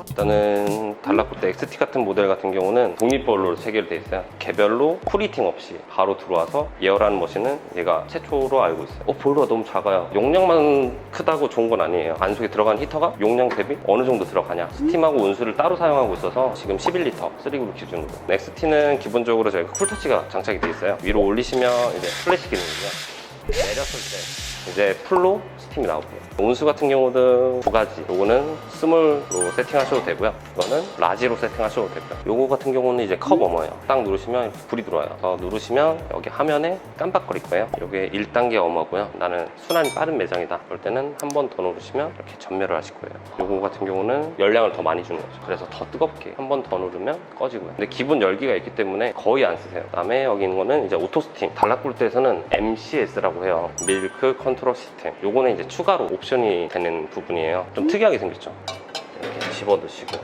일단은 달라코트 XT 같은 모델 같은 경우는 독립볼로 체결되어 있어요. 개별로 프리팅 없이 바로 들어와서 예열하는 머신은 얘가 최초로 알고 있어요. 보일러가 너무 작아요. 용량만 크다고 좋은 건 아니에요. 안속에 들어간 히터가 용량 대비 어느 정도 들어가냐, 스팀하고 온수를 따로 사용하고 있어서 지금 11리터 3그룹 기준으로. XT는 기본적으로 저희가 쿨터치가 장착이 되어 있어요. 위로 올리시면 이제 플래시 기능이고요. 내렸을 때 이제 풀로 스팀이 나오고요. 온수 같은 경우는 두 가지. 요거는 스몰로 세팅하셔도 되고요. 이거는 라지로 세팅하셔도 되고요. 요거 같은 경우는 이제 컵 워머예요. 딱 누르시면 불이 들어와요. 더 누르시면 여기 화면에 깜빡거릴 거예요. 요게 1단계 워머고요. 나는 순환이 빠른 매장이다. 그럴 때는 한 번 더 누르시면 이렇게 전멸을 하실 거예요. 요거 같은 경우는 열량을 더 많이 주는 거죠. 그래서 더 뜨겁게 한 번 더 누르면 꺼지고요. 근데 기본 열기가 있기 때문에 거의 안 쓰세요. 그다음에 여기 있는 거는 이제 오토 스팀. 달라꿀트에서는 MCS라고 해요. 밀크 컨트롤 시스템. 요거는 이제 추가로 옵션이 되는 부분이에요. 좀 특이하게 생겼죠. 이렇게 집어 넣으시고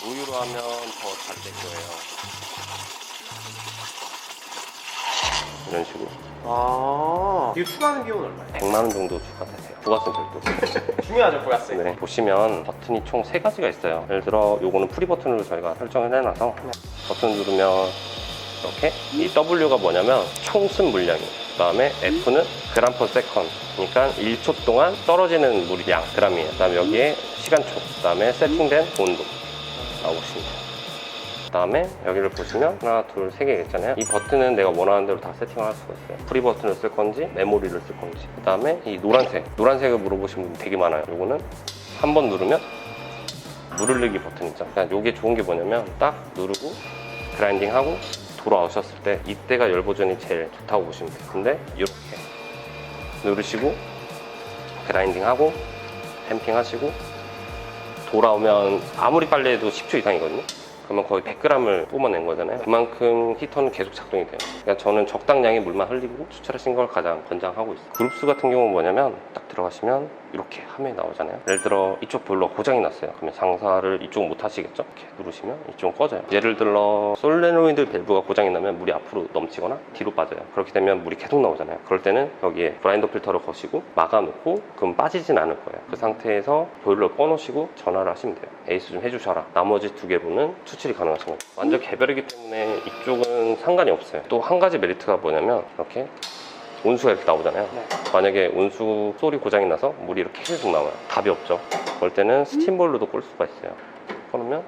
우유로 하면 더 잘 될 거예요. 이런 식으로. 이거 추가하는 비용은 얼마예요? 100만 원 정도 추가되세요. 부가세 별도. 중요하죠, 부가세. 네, 보시면 버튼이 총 3가지가 있어요. 예를 들어 요거는 프리 버튼으로 저희가 설정을 해놔서 버튼 누르면 이렇게 이 W가 뭐냐면 총 쓴 물량이에요. 그 다음에 F는 그램 퍼 세컨, 그러니까 1초 동안 떨어지는 물량 그램이에요. 그 다음에 여기에 시간초, 그 다음에 세팅된 온도 나오시면 돼요. 그 다음에 여기를 보시면 하나, 둘, 세 개 있잖아요. 이 버튼은 내가 원하는 대로 다 세팅을 할 수가 있어요. 프리 버튼을 쓸 건지 메모리를 쓸 건지. 그 다음에 이 노란색을 물어보신 분 되게 많아요. 요거는 한 번 누르면 물을 넣기 버튼 있죠. 그러니까 요게 좋은 게 뭐냐면 딱 누르고 그라인딩하고 돌아오셨을 때 이때가 열 버전이 제일 좋다고 보시면 돼요. 근데 이렇게 누르시고 그라인딩하고 댐핑 하시고 돌아오면 아무리 빨리 해도 10초 이상이거든요. 그러면 거의 100g을 뿜어낸 거잖아요. 그만큼 히터는 계속 작동이 돼요. 그러니까 저는 적당량의 물만 흘리고 추출하신 걸 가장 권장하고 있어요. 그룹수 같은 경우는 뭐냐면 딱 들어가시면 이렇게 화면이 나오잖아요. 예를 들어 이쪽 보일러 고장이 났어요. 그러면 장사를 이쪽 못 하시겠죠? 이렇게 누르시면 이쪽은 꺼져요. 예를 들어 솔레노이드 밸브가 고장이 나면 물이 앞으로 넘치거나 뒤로 빠져요. 그렇게 되면 물이 계속 나오잖아요. 그럴 때는 여기에 브라인더 필터를 거시고 막아놓고 그럼 빠지진 않을 거예요. 그 상태에서 보일러 꺼놓으시고 전화를 하시면 돼요. 에이스 좀 해주셔라. 나머지 두 개로는 추출이 가능하신 거예요. 완전 개별이기 때문에 이쪽은 상관이 없어요. 또 한 가지 메리트가 뭐냐면 이렇게 온수가 이렇게 나오잖아요. 만약에 온수 솔이 고장이 나서 물이 이렇게 계속 나와요. 답이 없죠. 그럴 때는 스팀보일러도 끌 수가 있어요. 그러면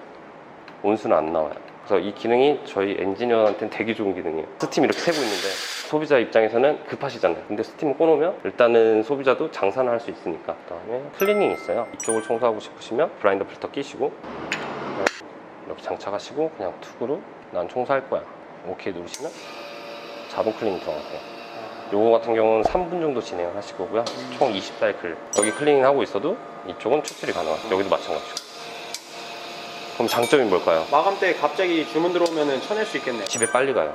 온수는 안 나와요. 그래서 이 기능이 저희 엔지니어한테는 되게 좋은 기능이에요. 스팀 이렇게 새고 있는데 소비자 입장에서는 급하시잖아요. 근데 스팀을 꺼놓으면 일단은 소비자도 장사는 할 수 있으니까. 그 다음에 클리닝이 있어요. 이쪽을 청소하고 싶으시면 브라인더 필터 끼시고 이렇게 장착하시고 그냥 툭으로 난 청소할 거야. 오케이 누르시면 자동 클리닝 들어가세요. 요거 같은 경우는 3분 정도 진행을 하실 거고요. 총 20사이클. 여기 클리닝 하고 있어도 이쪽은 추출이 가능하죠. 여기도 마찬가지고. 그럼 장점이 뭘까요? 마감 때 갑자기 주문 들어오면 쳐낼 수 있겠네요. 집에 빨리 가요.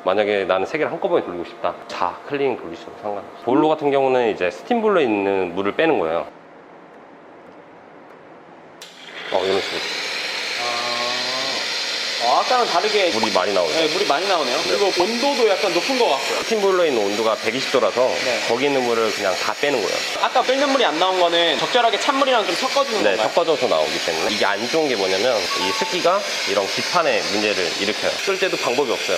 만약에 나는 3개를 한꺼번에 돌리고 싶다. 자, 클리닝 돌리셔도 상관없어요. 보일러 같은 경우는 이제 스팀 보일러에 있는 물을 빼는 거예요. 이런 식으로. 아까랑 다르게 물이 많이 나오죠. 네, 물이 많이 나오네요. 그리고 온도도 약간 높은 것 같고요. 스팀 보일러에 있는 온도가 120도라서 거기 있는 물을 그냥 다 빼는 거예요. 아까 끓는 물이 안 나온 거는 적절하게 찬물이랑 좀 섞어주는 네, 건가요? 섞어져서 나오기 때문에. 이게 안 좋은 게 뭐냐면 이 습기가 이런 기판에 문제를 일으켜요. 끌 때도 방법이 없어요.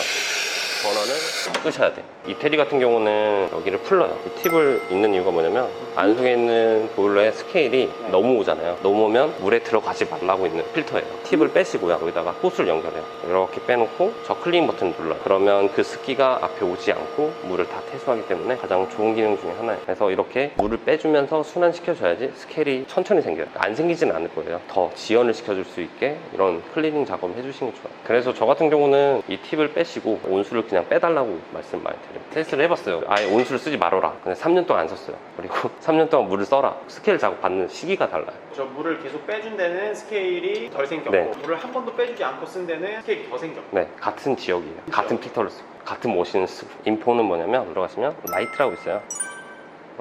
전원을 끄셔야 돼. 이태리 같은 경우는 여기를 풀러요. 이 팁을 읽는 이유가 뭐냐면 안속에 있는 보일러의 스케일이 너무 오잖아요. 너무 오면 물에 들어가지 말라고 있는 필터예요. 팁을 빼시고요. 여기다가 호스를 연결해요. 이렇게 빼놓고 저 클린 버튼 눌러요. 그러면 그 습기가 앞에 오지 않고 물을 다 퇴수하기 때문에 가장 좋은 기능 중에 하나예요. 그래서 이렇게 물을 빼주면서 순환시켜줘야지 스케일이 천천히 생겨요. 안 생기진 않을 거예요. 더 지연을 시켜줄 수 있게 이런 클리닝 작업을 해주시는 게 좋아요. 그래서 저 같은 경우는 이 팁을 빼시고 온수를 그냥 빼달라고 말씀 많이 드려요. 테스트를 해봤어요. 아예 온수를 쓰지 말아라. 근데 3년 동안 안 썼어요. 그리고 3년 동안 물을 써라. 스케일 작업 받는 시기가 달라요. 저 물을 계속 빼준 데는 스케일이 덜 생겼고 네. 물을 한 번도 빼주지 않고 쓴 데는 스케일이 더 생겼고. 네, 같은 지역이에요. 같은 필터를 쓰고 같은 머신을 쓰고. 인포는 뭐냐면 들어가시면 라이트라고 있어요.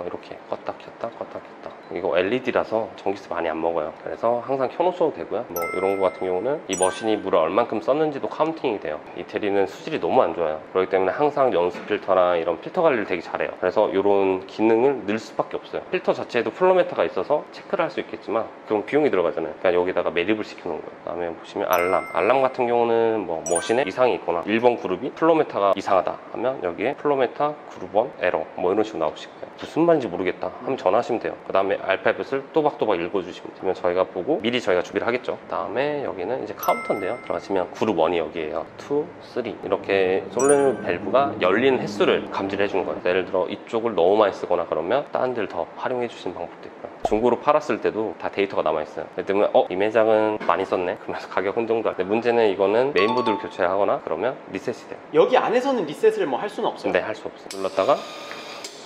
이렇게 껐다 켰다 껐다 켰다 이거 LED라서 전기세 많이 안 먹어요. 그래서 항상 켜놓으셔도 되고요. 뭐 이런 거 같은 경우는 이 머신이 물을 얼만큼 썼는지도 카운팅이 돼요. 이태리는 수질이 너무 안 좋아요. 그렇기 때문에 항상 연수 필터나 이런 필터 관리를 되게 잘해요. 그래서 이런 기능을 넣을 수밖에 없어요. 필터 자체에도 플로메터가 있어서 체크를 할 수 있겠지만 그럼 비용이 들어가잖아요. 그러니까 여기다가 매립을 시켜놓은 거예요. 그 다음에 보시면 알람 같은 경우는 뭐 머신에 이상이 있거나 1번 그룹이 플로메터가 이상하다 하면 여기에 플로메터 그룹 1 에러 뭐 이런 식으로 나오실 거예요. 무슨 말인지 모르겠다 하면 전화하시면 돼요. 그 다음에 알파벳을 또박또박 읽어주시면 돼요. 그러면 저희가 보고 미리 저희가 준비를 하겠죠. 그 다음에 여기는 이제 카운터인데요. 들어가시면 그룹 1이 여기에요. 2, 3 이렇게 솔레놀 밸브가 열리는 횟수를 감지를 해주는 거예요. 예를 들어 이쪽을 너무 많이 쓰거나 그러면 다른 데를 더 활용해 주시는 방법도 있고요. 중고로 팔았을 때도 다 데이터가 남아있어요. 그렇기 때문에 이 매장은 많이 썼네 그러면서 가격 혼동도 할 때, 문제는 이거는 메인보드를 교체하거나 그러면 리셋이 돼요. 여기 안에서는 리셋을 뭐 할 수는 없어요? 네, 할 수 없어요. 눌렀다가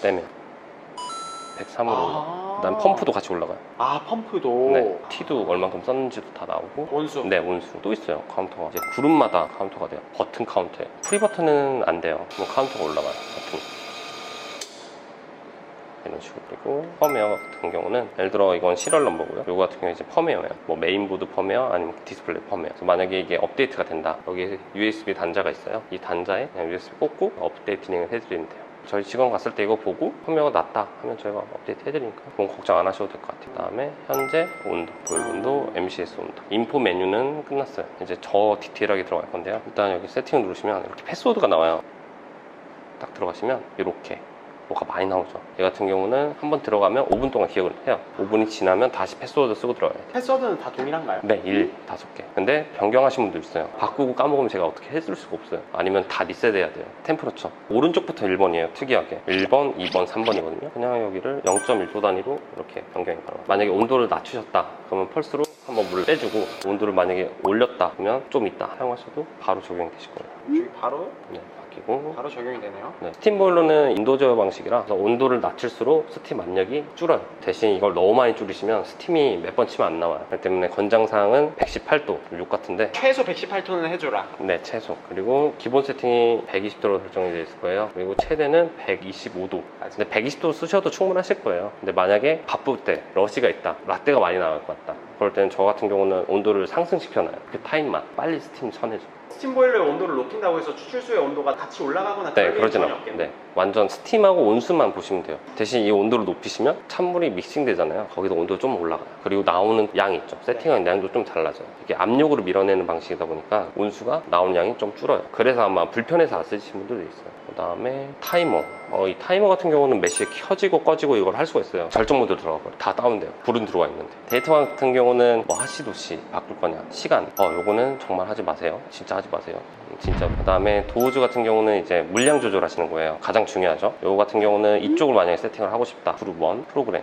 떼면 103으로 그다음 펌프도 같이 올라가요. 아, 펌프도. 네, T도 얼만큼 썼는지도 다 나오고 온수. 네, 온수 또 있어요. 카운터가 이제 그룹마다 카운터가 돼요. 버튼 카운터에 프리 버튼은 안 돼요. 뭐 카운터가 올라가요. 버튼 이런 식으로. 그리고 펌웨어 같은 경우는 예를 들어 이건 시리얼 넘버고요. 이거 같은 경우는 이제 펌웨어예요. 뭐 메인보드 펌웨어 아니면 디스플레이 펌웨어. 그래서 만약에 이게 업데이트가 된다, 여기에 USB 단자가 있어요. 이 단자에 그냥 USB 꽂고 업데이트 진행을 해드리면 돼요. 저희 직원 갔을 때 이거 보고 펌웨어가 낮다 하면 저희가 업데이트 해드리니까 그건 걱정 안 하셔도 될 것 같아요. 그 다음에 현재 온도, 보일 온도, MCS 온도. 인포 메뉴는 끝났어요. 이제 저 디테일하게 들어갈 건데요. 일단 여기 세팅을 누르시면 이렇게 패스워드가 나와요. 딱 들어가시면 이렇게 뭐가 많이 나오죠. 얘 같은 경우는 한번 들어가면 5분 동안 기억을 해요. 5분이 지나면 다시 패스워드 쓰고 들어가야 돼요. 패스워드는 다 동일한가요? 네, 5개. 근데 변경하신 분도 있어요. 바꾸고 까먹으면 제가 어떻게 해줄 수가 없어요. 아니면 다 리셋해야 돼요. 템퍼러처 오른쪽부터 1번이에요. 특이하게 1번, 2번, 3번이거든요. 그냥 여기를 0.1도 단위로 이렇게 변경이 가능해요. 만약에 온도를 낮추셨다 그러면 펄스로 한번 물을 빼주고, 온도를 만약에 올렸다 그러면 좀 이따 사용하셔도 바로 적용이 되실 거예요. 여기 바로 네, 바뀌고 바로 적용이 되네요. 네, 스팀 보일러는 인도 제어 방식이라 온도를 낮출수록 스팀 압력이 줄어요. 대신 이걸 너무 많이 줄이시면 스팀이 몇 번 치면 안 나와요. 그렇기 때문에 권장사항은 118도 6 같은데 최소 118톤은 해줘라. 네, 최소. 그리고 기본 세팅이 120도로 설정이 되어 있을 거예요. 그리고 최대는 125도. 근데 120도 쓰셔도 충분하실 거예요. 근데 만약에 바쁠 때 러시가 있다, 라떼가 많이 나갈 것 같다, 그럴 때는 저 같은 경우는 온도를 상승시켜놔요. 그 타임만 빨리 스팀 쳐내줘. 스팀 보일러의 온도를 높인다고 해서 추출수의 온도가 같이 올라가거나 네, 그럴 일은 그러진 전혀 않고. 없겠네요. 네, 완전 스팀하고 온수만 보시면 돼요. 대신 이 온도를 높이시면 찬물이 믹싱 되잖아요. 거기도 온도가 좀 올라가요. 그리고 나오는 양이 있죠. 세팅하는 양도 좀 달라져요. 이게 압력으로 밀어내는 방식이다 보니까 온수가 나오는 양이 좀 줄어요. 그래서 아마 불편해서 안 쓰시는 분들도 있어요. 그 다음에 타이머. 이 타이머 같은 경우는 몇 시에 켜지고 꺼지고 이걸 할 수가 있어요. 절정 모드 들어가고 다 다운돼요. 불은 들어와 있는데. 데이터 같은 경우는 뭐 하시도시 바꿀 거냐, 시간, 요거는 정말 하지 마세요. 진짜 하지 마세요. 진짜. 그 다음에 도어즈 같은 경우는 이제 물량 조절하시는 거예요. 가장 중요하죠. 요거 같은 경우는 이쪽을 만약에 세팅을 하고 싶다, 그룹 1 프로그램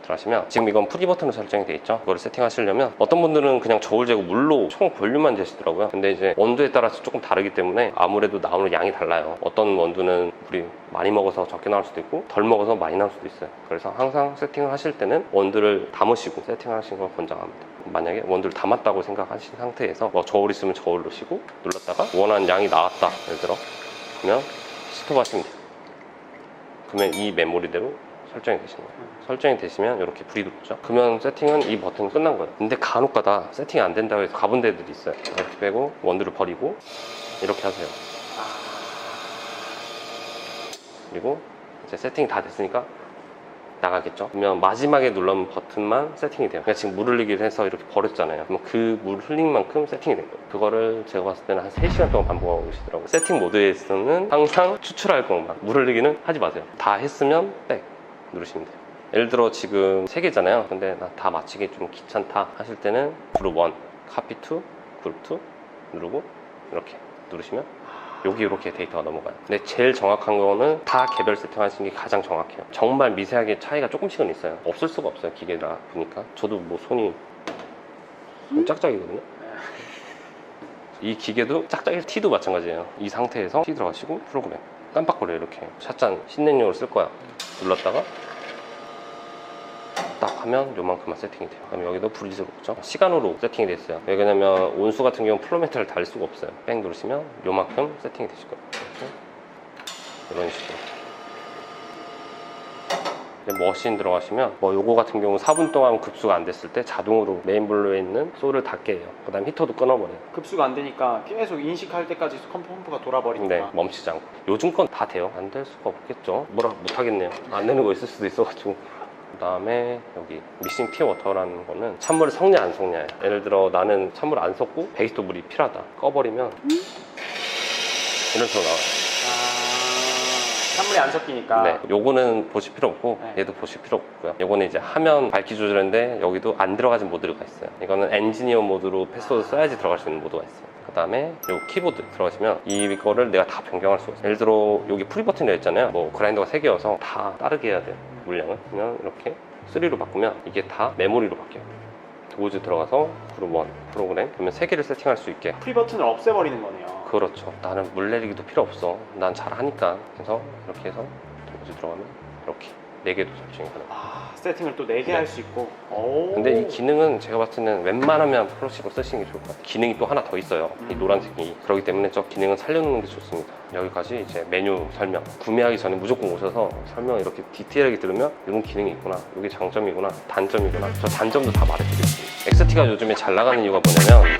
들어가시면, 지금 이건 프리 버튼으로 설정이 돼 있죠. 그거를 세팅하시려면 어떤 분들은 그냥 저울 재고 물로 총 볼륨만 재시더라고요. 근데 이제 원두에 따라서 조금 다르기 때문에 아무래도 나오는 양이 달라요. 어떤 원두는 물이 많이 먹어서 적게 나올 수도 있고 덜 먹어서 많이 나올 수도 있어요. 그래서 항상 세팅을 하실 때는 원두를 담으시고 세팅을 하시는 걸 권장합니다. 만약에 원두를 담았다고 생각하신 상태에서 뭐 저울 있으면 저울 넣으시고 눌렀다가 원하는 양이 나왔다 예를 들어, 그러면 스톱 하시면 돼요. 그러면 이 메모리대로 설정이 되시는 거예요. 설정이 되시면 이렇게 불이 들어오죠. 그러면 세팅은 이 버튼 끝난 거예요. 근데 간혹가다 세팅이 안 된다고 해서 가본 데들이 있어요. 이렇게 빼고 원두를 버리고 이렇게 하세요. 그리고 이제 세팅이 다 됐으니까 나가겠죠. 그러면 마지막에 눌러는 버튼만 세팅이 돼요. 그러니까 지금 물 흘리기를 해서 이렇게 버렸잖아요. 그럼 그 물 흘린 만큼 세팅이 된 거예요. 그거를 제가 봤을 때는 한 3시간 동안 반복하고 계시더라고요. 세팅 모드에서는 항상 추출할 것만, 물 흘리기는 하지 마세요. 다 했으면 백 누르시면 돼요. 예를 들어 지금 3개잖아요. 근데 나 다 맞추기 좀 귀찮다 하실 때는 그룹 1, 카피 2, 그룹 2 누르고 이렇게 누르시면 여기 이렇게 데이터가 넘어가요. 근데 제일 정확한 거는 다 개별 세팅하시는 게 가장 정확해요. 정말 미세하게 차이가 조금씩은 있어요. 없을 수가 없어요. 기계라 보니까. 저도 뭐 손이 짝짝이거든요. 이 기계도 짝짝이 T도 마찬가지예요. 이 상태에서 T 들어가시고 프로그램 깜빡거려요. 이렇게 샷잔 신냉용으로 쓸 거야. 눌렀다가 딱 하면 요만큼만 세팅이 돼요. 그럼 여기도 불이 들어오죠. 시간으로 세팅이 됐어요. 왜 그러냐면 온수 같은 경우는 플로메터를 달 수가 없어요. 뺑 누르시면 요만큼 세팅이 되실 거예요. 이런 식으로 이제 머신 들어가시면 뭐 요거 같은 경우 4분 동안 급수가 안 됐을 때 자동으로 메인볼로에 있는 소를 닫게 해요. 그 다음 히터도 끊어버려요. 급수가 안 되니까 계속 인식할 때까지 펌프가 돌아버리니까. 네, 멈추지 않고. 요즘 건 다 돼요. 안 될 수가 없겠죠. 뭐라 못하겠네요. 안 되는 거 있을 수도 있어가지고. 그 다음에 여기 미싱 티 워터라는 거는 찬물을 섞냐 안 섞냐예요. 예를 들어 나는 찬물 안 섞고 베이스도 물이 필요하다. 꺼버리면 이런 식으로 나와요. 찬물이 안 섞이니까. 네, 요거는 보실 필요 없고 네. 얘도 보실 필요 없고요. 요거는 이제 화면 밝기 조절인데 여기도 안 들어가진 모드가 있어요. 이거는 엔지니어 모드로 패스워드 써야지 들어갈 수 있는 모드가 있어요. 그 다음에 요 키보드 들어가시면 이거를 내가 다 변경할 수가 있어요. 예를 들어 여기 프리 버튼이 있잖아요. 뭐 그라인더가 3개여서 다 다르게 해야 돼요. 물량을. 그냥 이렇게 3로 바꾸면 이게 다 메모리로 바뀌어요. 도어즈 들어가서 그룹 1 프로그램 그러면 3개를 세팅할 수 있게. 프리 버튼을 없애버리는 거네요. 그렇죠. 나는 물 내리기도 필요 없어. 난 잘하니까. 그래서 이렇게 해서 도어즈 들어가면 이렇게 4개도 설정이 가능해요. 세팅을 또 4개 할 수 있고. 오. 근데 이 기능은 제가 봤을 때는 웬만하면 프로식으로 쓰시는 게 좋을 것 같아요. 기능이 또 하나 더 있어요. 이 노란색이. 그렇기 때문에 저 기능은 살려놓는 게 좋습니다. 여기까지 이제 메뉴 설명. 구매하기 전에 무조건 오셔서 설명 이렇게 디테일하게 들으면 이런 기능이 있구나. 이게 장점이구나. 단점이구나. 저 단점도 다 말해드리겠습니다. XT가 요즘에 잘 나가는 이유가 뭐냐면